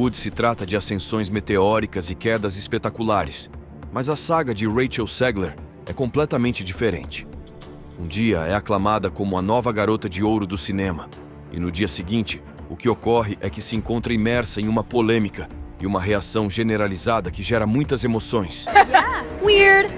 Hollywood se trata de ascensões meteóricas e quedas espetaculares, mas a saga de Rachel Zegler é completamente diferente. Um dia é aclamada como a nova garota de ouro do cinema, e no dia seguinte, o que ocorre é que se encontra imersa em uma polêmica e uma reação generalizada que gera muitas emoções. Weird.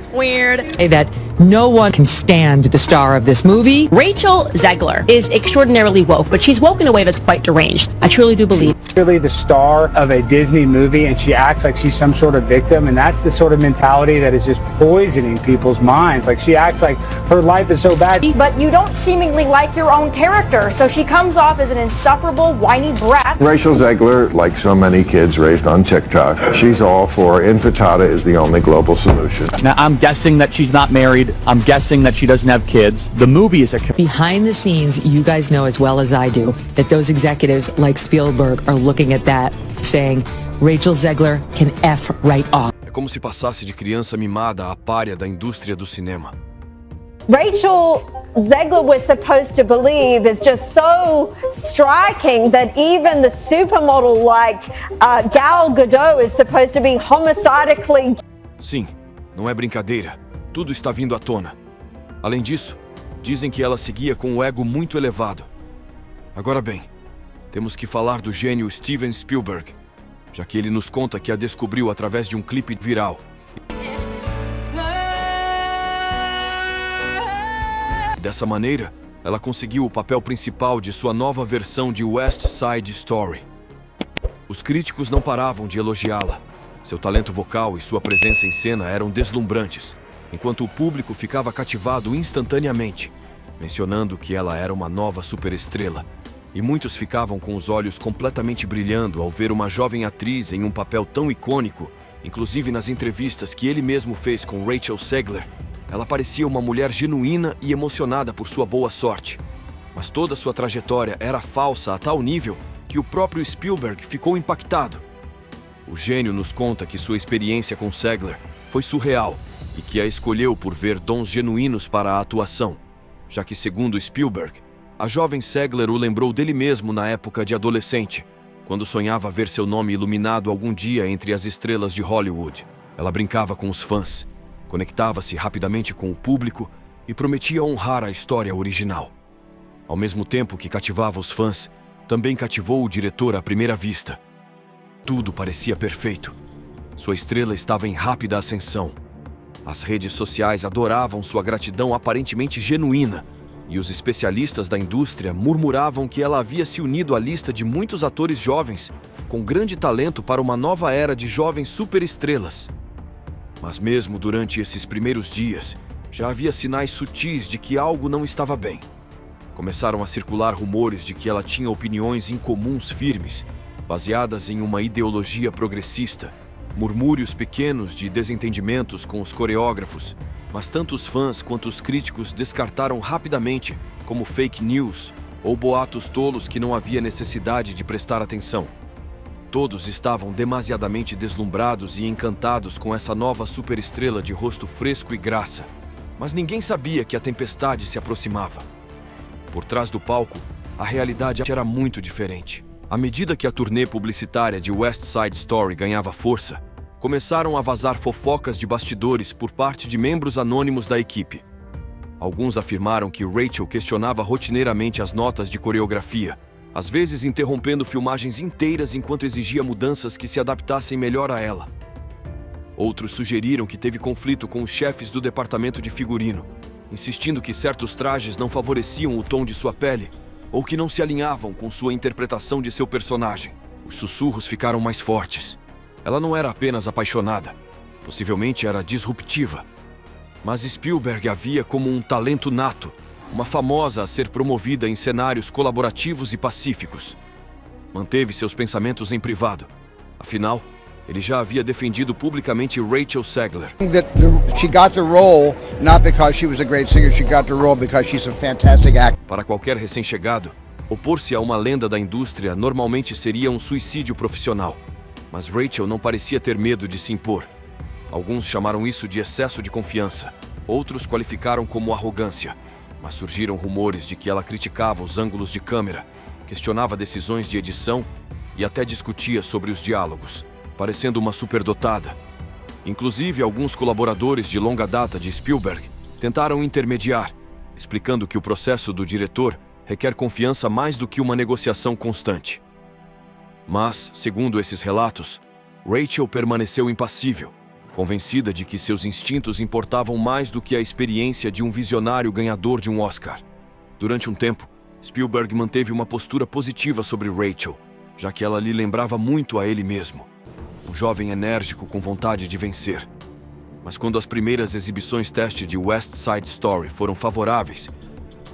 Say that no one can stand the star of this movie. Rachel Zegler is extraordinarily woke, but she's woke in a way that's quite deranged. I truly do believe. Really the star of a Disney movie, and she acts like she's some sort of victim, and that's the sort of mentality that is just poisoning people's minds. Like, she acts like her life is so bad. But you don't seemingly like your own character, so she comes off as an insufferable, whiny brat. Rachel Zegler, like so many kids raised on TikTok, she's all for infertility is the only global solution. Now, I'm guessing that she's not married. I'm guessing that she doesn't have kids. The movie is a... Behind the scenes, you guys know as well as I do that those executives like Spielberg are looking at that, saying, Rachel Zegler can F right off. É como se passasse de criança mimada à pária da indústria do cinema. Rachel Zegler was supposed to believe is just so striking that even the supermodel like Gal Gadot is supposed to be homicidically... Sim, não é brincadeira. Tudo está vindo à tona. Além disso, dizem que ela seguia com o ego muito elevado. Agora bem, temos que falar do gênio Steven Spielberg, já que ele nos conta que a descobriu através de um clipe viral. Dessa maneira, ela conseguiu o papel principal de sua nova versão de West Side Story. Os críticos não paravam de elogiá-la. Seu talento vocal e sua presença em cena eram deslumbrantes, enquanto o público ficava cativado instantaneamente, mencionando que ela era uma nova superestrela. E muitos ficavam com os olhos completamente brilhando ao ver uma jovem atriz em um papel tão icônico, inclusive nas entrevistas que ele mesmo fez com Rachel Zegler. Ela parecia uma mulher genuína e emocionada por sua boa sorte. Mas toda sua trajetória era falsa a tal nível que o próprio Spielberg ficou impactado. O gênio nos conta que sua experiência com Zegler foi surreal e que a escolheu por ver dons genuínos para a atuação, já que, segundo Spielberg, a jovem Zegler o lembrou dele mesmo na época de adolescente, quando sonhava ver seu nome iluminado algum dia entre as estrelas de Hollywood. Ela brincava com os fãs, conectava-se rapidamente com o público e prometia honrar a história original. Ao mesmo tempo que cativava os fãs, também cativou o diretor à primeira vista. Tudo parecia perfeito. Sua estrela estava em rápida ascensão. As redes sociais adoravam sua gratidão aparentemente genuína, e os especialistas da indústria murmuravam que ela havia se unido à lista de muitos atores jovens com grande talento para uma nova era de jovens superestrelas. Mas mesmo durante esses primeiros dias, já havia sinais sutis de que algo não estava bem. Começaram a circular rumores de que ela tinha opiniões incomuns firmes, baseadas em uma ideologia progressista, murmúrios pequenos de desentendimentos com os coreógrafos, mas tanto os fãs quanto os críticos descartaram rapidamente como fake news ou boatos tolos que não havia necessidade de prestar atenção. Todos estavam demasiadamente deslumbrados e encantados com essa nova superestrela de rosto fresco e graça, mas ninguém sabia que a tempestade se aproximava. Por trás do palco, a realidade era muito diferente. À medida que a turnê publicitária de West Side Story ganhava força, começaram a vazar fofocas de bastidores por parte de membros anônimos da equipe. Alguns afirmaram que Rachel questionava rotineiramente as notas de coreografia, às vezes interrompendo filmagens inteiras enquanto exigia mudanças que se adaptassem melhor a ela. Outros sugeriram que teve conflito com os chefes do departamento de figurino, insistindo que certos trajes não favoreciam o tom de sua pele ou que não se alinhavam com sua interpretação de seu personagem. Os sussurros ficaram mais fortes. Ela não era apenas apaixonada, possivelmente era disruptiva. Mas Spielberg a via como um talento nato, uma famosa a ser promovida em cenários colaborativos e pacíficos. Manteve seus pensamentos em privado. Afinal, ele já havia defendido publicamente Rachel Zegler. She got the role not because she was a great singer, she got the role because she's a fantastic actor. Para qualquer recém-chegado, opor-se a uma lenda da indústria normalmente seria um suicídio profissional. Mas Rachel não parecia ter medo de se impor. Alguns chamaram isso de excesso de confiança, outros qualificaram como arrogância. Mas surgiram rumores de que ela criticava os ângulos de câmera, questionava decisões de edição e até discutia sobre os diálogos, parecendo uma superdotada. Inclusive, alguns colaboradores de longa data de Spielberg tentaram intermediar, explicando que o processo do diretor requer confiança mais do que uma negociação constante. Mas, segundo esses relatos, Rachel permaneceu impassível, convencida de que seus instintos importavam mais do que a experiência de um visionário ganhador de um Oscar. Durante um tempo, Spielberg manteve uma postura positiva sobre Rachel, já que ela lhe lembrava muito a ele mesmo. Um jovem enérgico com vontade de vencer. Mas quando as primeiras exibições teste de West Side Story foram favoráveis,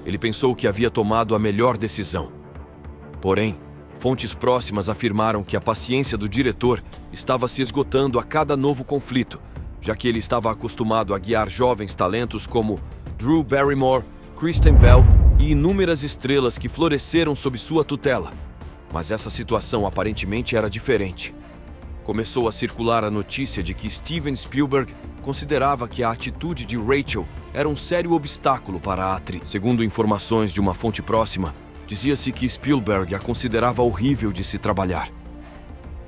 ele pensou que havia tomado a melhor decisão. Porém, fontes próximas afirmaram que a paciência do diretor estava se esgotando a cada novo conflito, já que ele estava acostumado a guiar jovens talentos como Drew Barrymore, Kristen Bell e inúmeras estrelas que floresceram sob sua tutela. Mas essa situação aparentemente era diferente. Começou a circular a notícia de que Steven Spielberg considerava que a atitude de Rachel era um sério obstáculo para a atriz. Segundo informações de uma fonte próxima, dizia-se que Spielberg a considerava horrível de se trabalhar.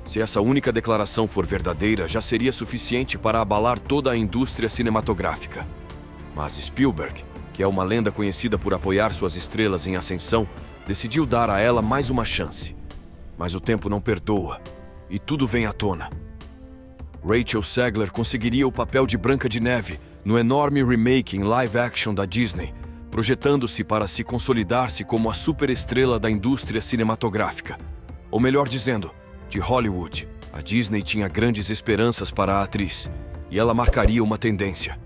Se essa única declaração for verdadeira, já seria suficiente para abalar toda a indústria cinematográfica. Mas Spielberg, que é uma lenda conhecida por apoiar suas estrelas em ascensão, decidiu dar a ela mais uma chance. Mas o tempo não perdoa, e tudo vem à tona. Rachel Zegler conseguiria o papel de Branca de Neve no enorme remake em live action da Disney, projetando-se para se consolidar-se como a superestrela da indústria cinematográfica. Ou melhor dizendo, de Hollywood. A Disney tinha grandes esperanças para a atriz, e ela marcaria uma tendência.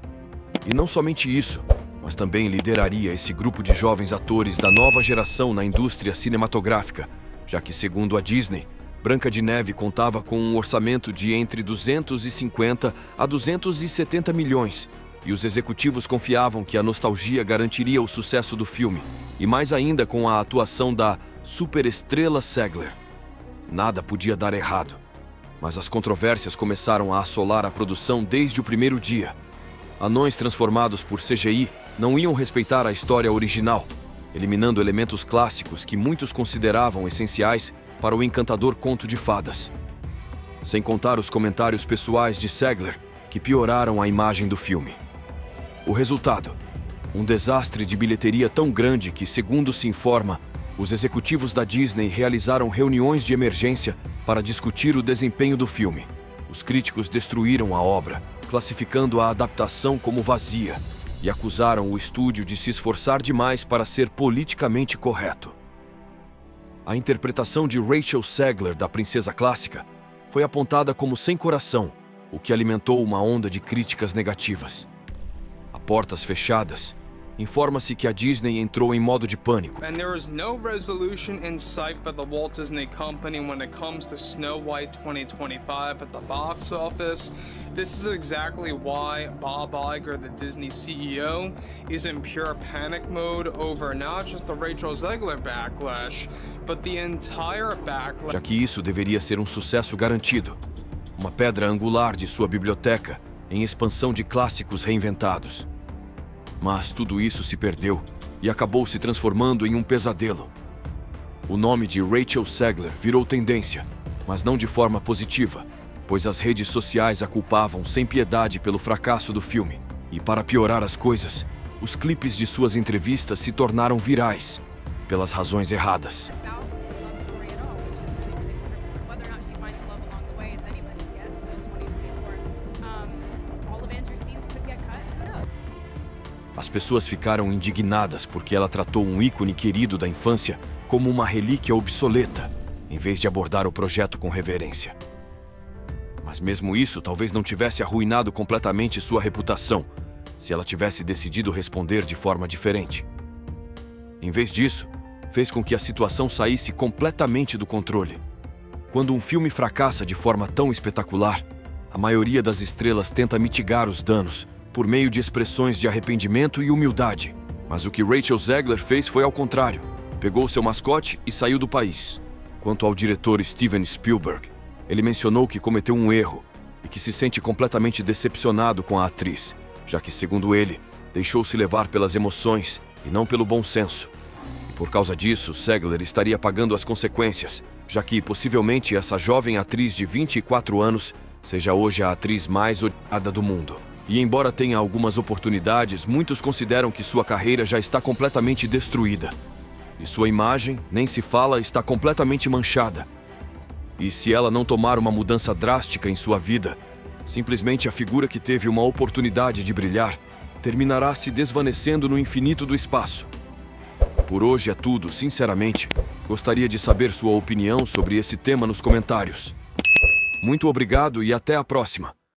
E não somente isso, mas também lideraria esse grupo de jovens atores da nova geração na indústria cinematográfica, já que, segundo a Disney, Branca de Neve contava com um orçamento de entre 250 a 270 milhões, e os executivos confiavam que a nostalgia garantiria o sucesso do filme, e mais ainda com a atuação da superestrela Zegler. Nada podia dar errado, mas as controvérsias começaram a assolar a produção desde o primeiro dia. Anões transformados por CGI não iam respeitar a história original, eliminando elementos clássicos que muitos consideravam essenciais para o encantador conto de fadas. Sem contar os comentários pessoais de Zegler, que pioraram a imagem do filme. O resultado: um desastre de bilheteria tão grande que, segundo se informa, os executivos da Disney realizaram reuniões de emergência para discutir o desempenho do filme. Os críticos destruíram a obra, classificando a adaptação como vazia, e acusaram o estúdio de se esforçar demais para ser politicamente correto. A interpretação de Rachel Zegler da princesa clássica foi apontada como sem coração, o que alimentou uma onda de críticas negativas. A portas fechadas, informa-se que a Disney entrou em modo de pânico. And there is no resolution in sight for the Walt Disney Company when it comes to Snow White 2025 at the box office. This is exactly why Bob Iger, the Disney CEO, is in pure panic mode over not just the Rachel Zegler backlash, but the entire backlash. Já que isso deveria ser um sucesso garantido, uma pedra angular de sua biblioteca em expansão de clássicos reinventados. Mas tudo isso se perdeu e acabou se transformando em um pesadelo. O nome de Rachel Zegler virou tendência, mas não de forma positiva, pois as redes sociais a culpavam sem piedade pelo fracasso do filme. E para piorar as coisas, os clipes de suas entrevistas se tornaram virais, pelas razões erradas. As pessoas ficaram indignadas porque ela tratou um ícone querido da infância como uma relíquia obsoleta, em vez de abordar o projeto com reverência. Mas mesmo isso talvez não tivesse arruinado completamente sua reputação, se ela tivesse decidido responder de forma diferente. Em vez disso, fez com que a situação saísse completamente do controle. Quando um filme fracassa de forma tão espetacular, a maioria das estrelas tenta mitigar os danos por meio de expressões de arrependimento e humildade. Mas o que Rachel Zegler fez foi ao contrário. Pegou seu mascote e saiu do país. Quanto ao diretor Steven Spielberg, ele mencionou que cometeu um erro e que se sente completamente decepcionado com a atriz, já que, segundo ele, deixou-se levar pelas emoções e não pelo bom senso. E por causa disso, Zegler estaria pagando as consequências, já que possivelmente essa jovem atriz de 24 anos seja hoje a atriz mais odiada do mundo. E embora tenha algumas oportunidades, muitos consideram que sua carreira já está completamente destruída. E sua imagem, nem se fala, está completamente manchada. E se ela não tomar uma mudança drástica em sua vida, simplesmente a figura que teve uma oportunidade de brilhar terminará se desvanecendo no infinito do espaço. Por hoje é tudo, sinceramente. Gostaria de saber sua opinião sobre esse tema nos comentários. Muito obrigado e até a próxima.